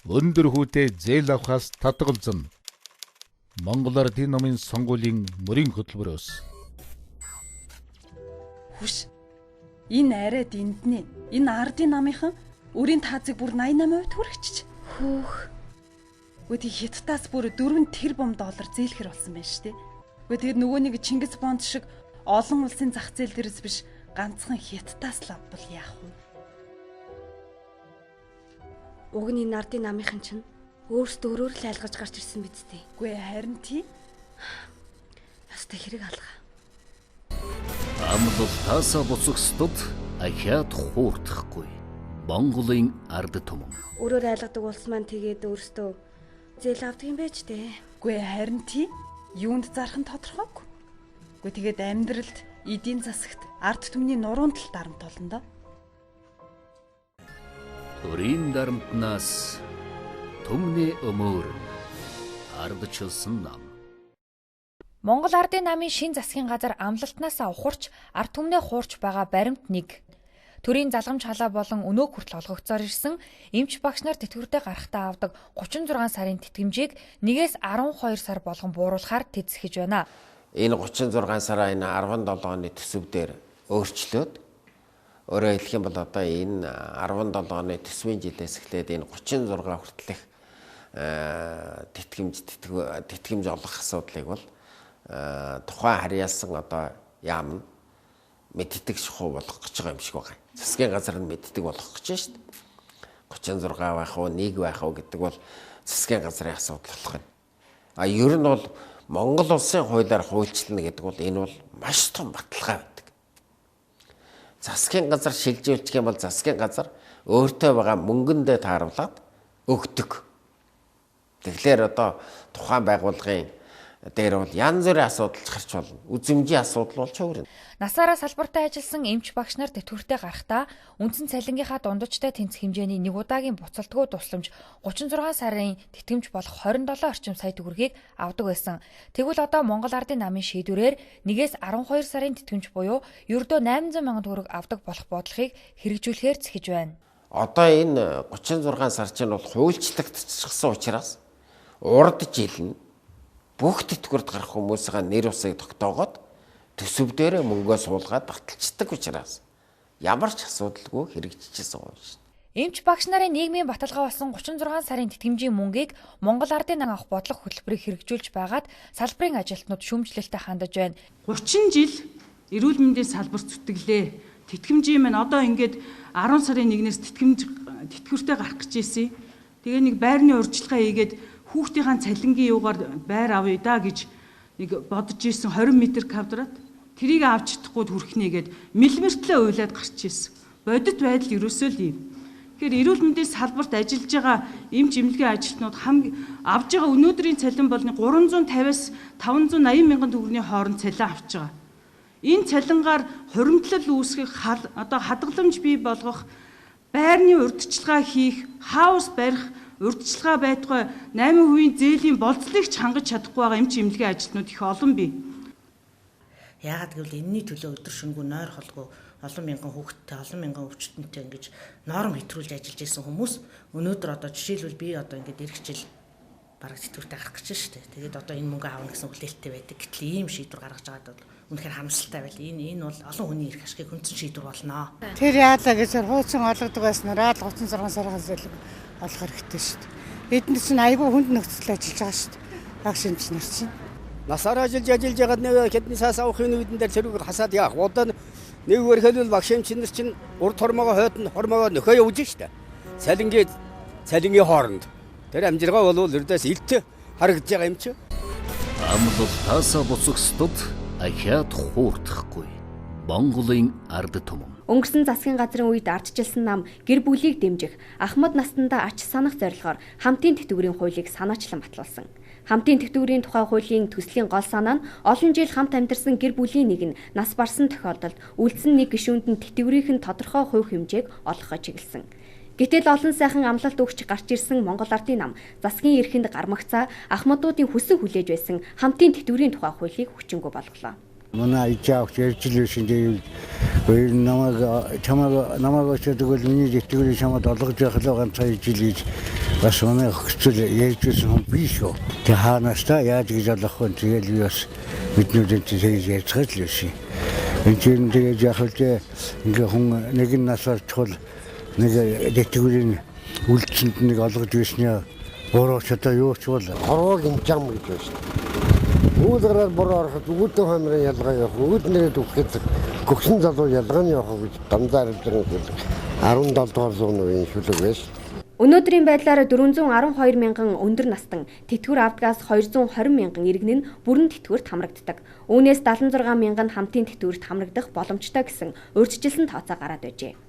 өндөр хүүтэй зээл авахаас татгалзан Монгол Ардын намын сонгуулийн мөрийн хөтөлбөрөөс Хүш. Энэ арайд энднэ. Энэ ардын намынхан өрийн таазыг бүр 88% хүрэгчиж. Хөөх. Үгүй хятадаас бүр 4 тэрбум доллар зээлхэр болсон байна шүү дээ. Үгүй тэгээд нөгөө нэг Чингис Бонд шиг олон улсын зах зээл дээрээс биш ганцхан хятадаас л авбал яах вэ? Уг нь энэ ардын намынхан чинь өөрсдөө өөрөөр л айлгаж гарч ирсэн биз дээ. Үгүй харин тий. Ястай хэрэг алга. Амлал таасаа буцагсдод ахиад хуурдахгүй. Монголын ард түмэн. Өөрөөр айлгадаг улс маань тэгээд өөрсдөө зээл авдаг юм байж дээ. Үгүй харин тий. Юунд зарах нь тодорхойгүй. Үгүй тэгээд амьдралд эдийн засагт ард түмний нуруунд л дарамт толно доо. Төрийн дарамтнаас түмний өмөр ардчилсан нам. Монгол Ардын намын шин засгийн газар амлалтнаасаа ухарч ард түмнээ хуурч байгаа баримт 1. Төрийн залгамж халаа болон өнөө хүртэл олгогдсоор ирсэн эмч багш нар тэтгэвртэй гарахтаа авдаг 36 сарын тэтгэмжийг 1-ээс 12 сар болгон бууруулахаар тэцэхэж байна. Энэ 36 сараа энэ 17 оны төсөв дээр өөрчлөөд өөрөөр хэлэх юм бол одоо энэ 17 оны төсвийн жилээс эхлээд энэ 36 хүртэлх тэтгэмж олох асуудлыг бол тухайн харьяалсан одоо яам мэддэг шахуу болох гэж байгаа юм шиг байна. Засгийн газар нь мэддэг болох гэж байна шүү дээ. 36 байх уу, 1 байх уу гэдэг бол засгийн газрын асуудал болох юм. Ер нь бол Монгол улсын хуулиар хуульчлана гэдэг бол энэ бол маш том баталгаа байдаг. Засгийн газар шилжүүлчих юм бол засгийн газар өөртөө байгаа мөнгөндөө тааруулаад өгдөг. Тэгэхээр одоо тухайн байгууллагын дээр бол янз бүрийн асуудал гарч болно. Үзмжийн асуудал болж хувирна. Насаараа салбартай ажилласан эмч багш нар тэтгэвртэй гарахтаа үндсэн цалингийнхаа дундажтай тэнцэх хэмжээний нэг удаагийн буцалтгүй тусламж 36 сарын тэтгэмж болох 27 орчим сая төгрөгийг авдаг байсан. Тэгвэл одоо Монгол Ардын намын шийдвэрээр 1-ээс 12 сарын тэтгэмж буюу ердөө 800 мянган төгрөг авдаг болох бодлогыг хэрэгжүүлэхээр зэхэж байна. Одоо энэ 36 сар чинь бол хуульчлагдчихсан учраас урд жил нь бүх тэтгэврт гарах хүмүүсийн нэр усыг тогтоогоод төсөв дээр мөнгөө суулгаад баталцдаг учраас ямар ч асуудалгүй хэрэгжижсэн юм шин. Эмч багш нарын нийгмийн баталгаа болсон 36 сарын тэтгэмжийн мөнгийг Монгол Ардын нам авах бодлого хөтөлбөрийг хэрэгжүүлж байгаад салбарын ажилтнууд шүүмжлэлтэй хандаж байна. 30 жил эрүүл мэндийн салбарт зүтгэлээ. Тэтгэмжийн маань одоо ингээд 10 сарын 1-ээс тэтгэвртэй гарах гэж ийсэн. Тэгээ нэг байрны урьдчилгаа хийгээд хүүхдийн цалингийн юугаар байр авъя да гэж нэг бодож ийсэн 20 м квадрат тэрийг авч чадахгүй хүрхнээгээд миллиметрлээ уйлаад гарч ийсэн. Бодит байдал ерөөсөө л юм. Тэгэхээр эрүүл мэндийн салбарт ажиллаж байгаа эмч эмнэлгийн ажилтнууд авж байгаа өнөөдрийн цалин бол 350-аас 580 мянган төгрөгийн хооронд цалин авч байгаа. Энэ цалингаар хуримтлал үүсгэх одоо хадгаламж бий болгох байрны урьдчилгаа хийх хаус барих урьдчилгаа байтугай 8% зээлийн болцлыг ч хангаж чадахгүй байгаа эмч эмнэлгийн ажилтнууд их олон бий. Яагаад гэвэл энэний төлөө өдөр шөнөгүй нойр холгүй олон мянган хүүхэдтэй, олон мянган өвчтөнтэй ингэж норм хэтрүүлж ажиллаж исэн хүмүүс өнөөдөр одоо жишээлбэл би одоо ингэж эх жил бараг тэтгэвртэй гарах гэж байна шүү дээ. Тэгээд одоо энэ мөнгө аавна гэсэн хүлээлттэй байдаг. Гэтэл ийм шийдвэр гаргаж байгаад бол үнэхээр харамсалтай байл. Энэ бол олон хүний эрх ашигыг хүндсэн шийдвэр болно. Тэр яалаа гэж хуучин олгодог байснаар 36 сарын зээл олох хэрэгтэй шүү дээ. Эдгээр чинь айгүй хүнд нөхцөл ажиллаж байгаа шүү дээ. Багш эмч нар чинь. Насаар ажиллаж ягаад нэг хэдний цаас авахын үедэн дээр тэрүүг хасаад яах. Одоо нэгвэр хэлвэл багш эмч нар чинь урд хормогоо хойд хормогоо нөхөө явж шүү дээ. Цалингийн хооронд. Тэр амжиргаа бол ердөөс илт харагдаж байгаа юм чи. Амлал таасаа буцагсдод ахиад хуурдахгүй. Монголын ард түмэн. Өнгөрсөн засгийн газрын үед ардчилсан нам гэр бүлийг дэмжих, ахмад настандаа ач санах зорилгоор хамтын тэтгэврийн хуулийг санаачлан батлуулсан. Хамтын тэтгэврийн тухай хуулийн төслийн гол санаа нь олон жил хамт амьдарсан гэр бүлийн нэг нь нас барсан тохиолдолд үлдсэн нэг гишүүнд нь тэтгэврийн тодорхой хувь хэмжээг олгохыг чиглэсэн. Гэтэл олон сайхан амлалт өгч гарч ирсэн Монгол Ардын нам засгийн эрхэнд гармагцаа ахмадуудын хүсэн хүлээж байсан хамтын тэтгэврийн тухай хуулийг хүчингүй болголоо. Манай ичаавч ярьжлээшин дээр намайг очоод тэгвэл миний тэтгэврийн чамд олгож явах л ганцхан жил гэж бас манай хөцөл ярьжсэн хүн биш үү. Тэг хаанаас та яаж гэж болох вэ? Тэгээд би бас биднүүдэн тэгээд ярьцгааж л байсан. Энд чинь тэгээд яг л ингээ хүн нэг нь насаар чухал нэг дэтгэврийн үлдсэнд нэг олгож ирсний борооч одоо юу ч бол хорвогийн зам гэж байна шүү дээ. Үүлгэрээр бороо ороход үүдэн хамрын ялгаа явах, үүднээд үхэхэд гөгсөн залуу ялгааны явах гэж дандаа хэлдэг 17 дугаар зууны үеийн шүлэг байна шүү дээ. Өнөөдрийн байдлаар 412 мянган өндөр настан тэтгэвэр авдгаас 220 мянган иргэн нь бүрэн тэтгэвэрт хамрагддаг. Үүнээс 76 мянган хамтын тэтгэвэрт хамрагдах боломжтой гэсэн урьдчилсан тооцоо гараад байжээ.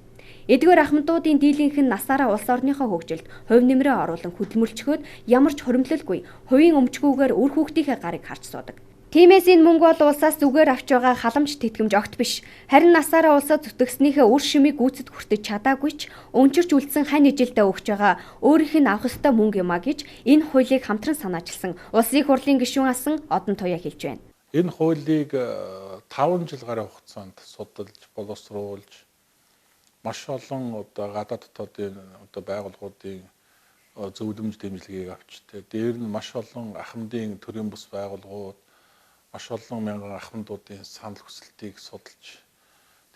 Эдгээр ахмадуудын дийлэнх нь насаараа улс орныхоо хөгжилд хувь нэмрээ оруулан хөдөлмөрлчгөөд ямар ч хуримтлалгүй хувийн өмчгүүгээр үр хүүхдийнхээ гарыг харж суудаг. Тиймээс энэ мөнгө бол улсаас зүгээр авч байгаа халамж тэтгэмж огт биш. Харин насаараа улсаа зүтгэснийхээ үр шимийг гүйцэд хүртэж чадаагүй ч өнчирч үлдсэн хань ижилдээ өгч байгаа өөрийнх нь авах ёстой мөнгө юмаа гэж энэ хуулийг хамтран санаачилсан Улсын их хурлын гишүүн асан Одон Туяа хэлж байна. Энэ хуулийг 5 жил гаруй хугацаанд судалж, боловсруулж маш олон гадаад дотоодын байгууллагуудын зөвлөмж дэмжлэгийг авч дээр нь маш олон ахмадын төрийн бус байгууллагууд маш олон мянган ахмадуудын санал хүсэлтийг судалж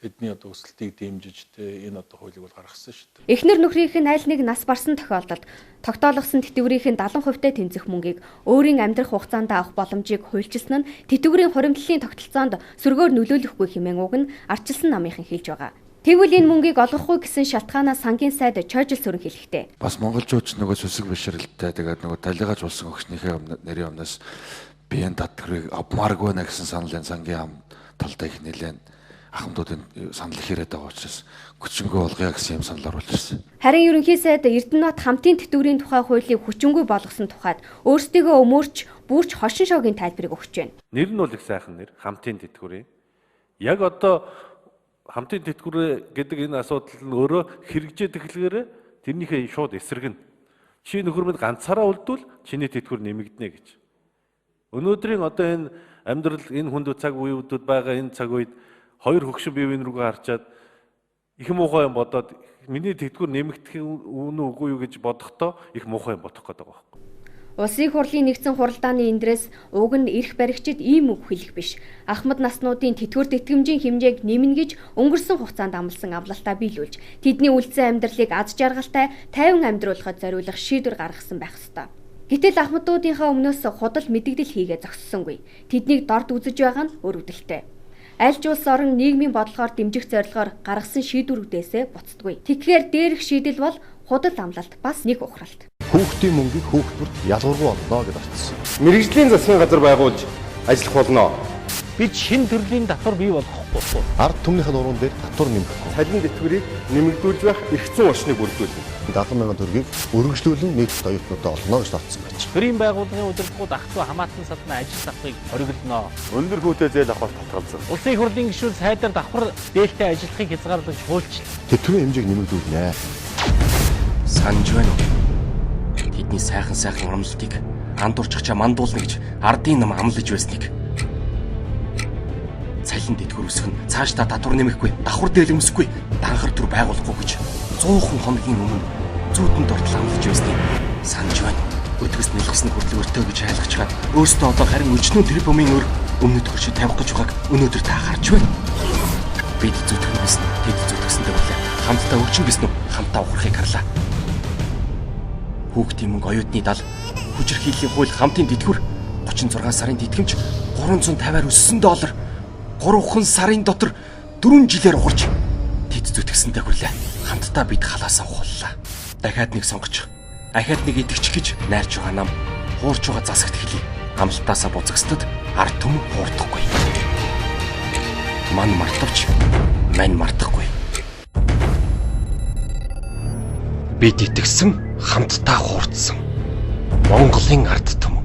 тэдний өсөлтийг дэмжиж энэ хуулийг бол гаргасан шүү дээ. Эхнэр нөхрийнх нь аль нэг нас барсан тохиолдолд тогтоологсон тэтгэврийн 70% тэнцэх мөнгийг өөрийн амьдрах хугацаанд авах боломжийг хуульчилсан нь тэтгэврийн хуримтлалын тогтолцоонд сөргөөр нөлөөлөхгүй хэмээн уг нь ардчилсан намынхан хэлж байгаа. Тэгвэл энэ мөнгийг олгохгүй гэсэн шалтгаанаас сангийн сайд Чойжил Сүрэн хэлэхдээ бас монголчууд нөгөө сүсэг бишрэлтэй тэгээд нөгөө талигаж улсын өгчнийхээ нэрийн өмнөөс биеийн татварыг авмааргүй нэ гэсэн саналын сангийн ам талдаа их нэлээд ахмадуудын санал их яриад байгаа учраас хүчингүй болгоё гэсэн юм санал оруулж ирсэн. Харин ерөнхий сайд Эрдэнэт хамтын тэтгэврийн тухай хуулийг хүчингүй болгосон тухайд өөрсдөө өмөрч бүрч хошин шогийн тайлбарыг өгч байна. Нэр нь бол их сайхан нэр хамтын тэтгэврийн. Яг одоо хамтын тэтгэвэр гэдэг энэ асуудал нь өөрөө хэрэгжээд эхлэхээр тэрнийхээ шууд эсрэг нь чи нөхөр минь ганцаараа үлдвэл чиний тэтгэвэр нэмэгдэнэ гэж. Өнөөдрийн одоо энэ амьдрал энэ хүнд цаг үеүүдэд байгаа энэ цаг үед хоёр хөгшин бие биенээ рүүгээ харчаад их муухай юм бодоод миний тэтгэвэр нэмэгдэх үнэ үгүй юу гэж бодохдоо их муухай юм бодох гэдэг байгаа байхгүй. Улсын их хурлын нэгдсэн хуралдааны эндрээс уг нь эрх баригчид ийм үг хэлэх биш. Ахмад наснуудын тэтгэвэр тэтгэмжийн хэмжээг нэмнэ гэж өнгөрсөн хугацаанд амласан авлалтаа биелүүлж, тэдний үлдсэн амьдралыг аз жаргалтай, тайван амьдруулахад зориулах шийдвэр гаргасан байх ёстой. Гэтэл ахмадуудынхаа өмнөөс худал мэдэгдэл хийгээ зогссонгүй. Тэднийг дорд үзэж байгаа нь өрөвдөлтэй. Аль ч улс орон нийгмийн бодлогоор дэмжих зорилгоор гаргасан шийдвэрүүдээсээ буцдаггүй. Тэгэхээр дээрх шийдэл бол худал амлалт бас нэг ухралт. Хүүхдийн мөнгийг хүүхдүүрт ялгуургүй олно гэж орцсон. Мэргэжлийн засгийн газар байгуулж ажиллах болно. Бид шинэ төрлийн татвар бий болгохгүй. Ард түмнийхэн нуруунд дээр татвар нэмэхгүй. Цалин тэтгэврийг нэмэгдүүлж байх эрхцэн орчныг бүрдүүлнэ. 70,000 төгрөгийг өргөжлүүлэн нийт оюутнуудад олно гэж тооцсон байж. Төрийн байгууллагын удирдлагууд ах トゥ хамаатан садны ажил давхрыг хориглоно. Өндөр хүүтэй зээл авахар татгалзав. Улсын их хурлын гишүүн сайдаар давхар дээлтэй ажиллахыг хязгаарлаж хуульчлаа. Тэтгэврийн хэмжээг нэмэгдүүлнэ. Санж байна уу? Тэдний сайхан амлалтыг андуурчгачаа мандуулна гэж ардын нам амлаж байсныг. Цалин тэтгэвэр өсөх нь цаашдаа татвар нэмэхгүй, давхар дээл өмсөхгүй, данхар төр байгуулахгүй гэж 100 хоногийн өмнө зүйдэн дортол амлаж байсныг санаж байна. Өдгөөс нэлгэсний хөдөлгөөртэй гэж айлгаж хаад өөртөө одоо харин өчнөө тэрбумын өр өмнөд хөршид тавих гэж байгааг өнөөдөр та харж байна. Бид зүтгэнээс тэд зүтгэсэндээ болоо. Хамтдаа өрчин гэсэн үү? Хамтдаа ухрахыг харлаа. Хүүхдийн мөнгө оюутны дал хүчирхийллийн хууль хамтын тэтгэвэр 36 сарын тэтгэмж $350 өссөн $3 хон сарын дотор 4 жилээр ухарч тэд зүтгэсэндээ хүрлээ. Хамтдаа бид халаасаа ухууллаа. Дахиад нэг сонгоч, ахиад нэг итгэж гэж найрч байгаа нам хуурч байгаа засагт хэлий. Амлалтаасаа буцагсдад ард түмэн хуурдахгүй. Ман мартавч мань мартахгүй. Бид итгэсэн хамтдаа хуурдсан Монголын ард түмэн.